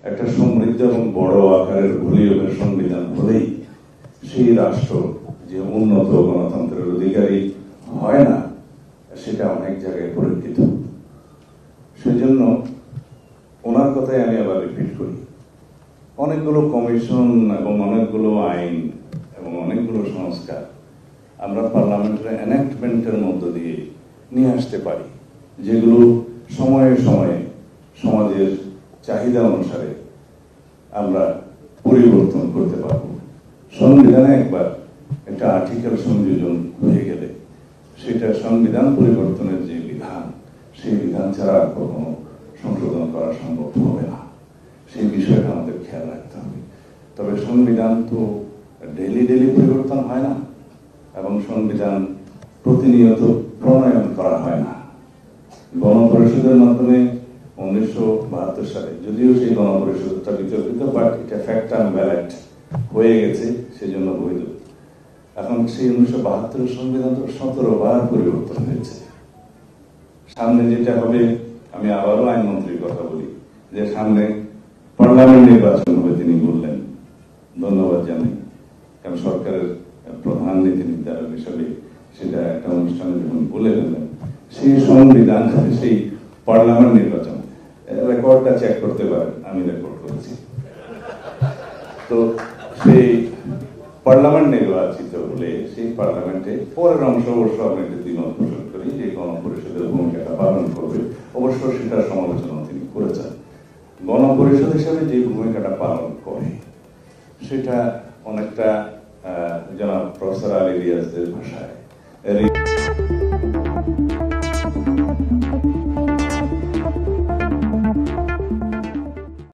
একটা সমৃদ্ধ এবং বড় আকারের ভলিউমের সংবিধান হলেই সেই রাষ্ট্র যে উন্নত গণতন্ত্রের অধিকারী হয় না, সেটা অনেক জায়গায় পরীক্ষিত। সেজন্য ওনার কথাই আমি আবার রিপিট করি, অনেকগুলো কমিশন এবং অনেকগুলো আইন এবং অনেকগুলো সংস্কার আমরা পার্লামেন্টের এনাক্টমেন্টের মধ্য দিয়ে নিয়ে আসতে পারি, যেগুলো সময়ে সময়ে সমাজের চাহিদা অনুসারে আমরা পরিবর্তন করতে পারব। সংবিধানে একবার একটা আর্টিকেল সংযোজন হয়ে গেলে সেটা সংবিধান পরিবর্তনের যে বিধান, সেই বিধান ছাড়া কখনো সংশোধন করা সম্ভব হবে না। সেই বিষয়টা আমাদের খেয়াল রাখতে হবে। তবে সংবিধান তো ডেলি পরিবর্তন হয় না, এবং সংবিধান প্রতিনিয়ত প্রণয়ন করা হয় না। গণপরিষদের মাধ্যমে 1972 সালে, যদিও সেই গণপরিষদটা বিতর্কিত, বাট এটা ফ্যাক্ট অ্যান্ড ব্যালেট হয়ে গেছে, সেজন্য বৈধ। এখন সেই 1972 সংবিধান তো 17 বার পরিবর্তন হয়েছে। সামনে যেটা হবে, আমি আবারও আইনমন্ত্রীর কথা বলি, যে সামনে পার্লামেন্ট নির্বাচন হবে, তিনি বললেন, ধন্যবাদ জানাই, কারণ সরকারের প্রধান নীতি নির্ধারক হিসাবে সেটা একটা অনুষ্ঠানে যখন বলে গেলেন, সেই সংবিধান, সেই পার্লামেন্ট নির্বাচন, রেকর্ডটা চেক করতে পারেন, আমি রেকর্ড করেছি। তো সেই পার্লামেন্ট নির্বাচিত হলে সেই পার্লামেন্টে পরের অংশ অবশ্য আমি একটি দ্বিমত পোষণ করি, যে গণপরিষদের ভূমিকাটা পালন করবে, অবশ্য সেটার সমালোচনা তিনি করেছেন। গণপরিষদ হিসেবে যে ভূমিকাটা পালন করে সেটা অনেকটা জনাব প্রফেসর আলী রিয়াজের ভাষায়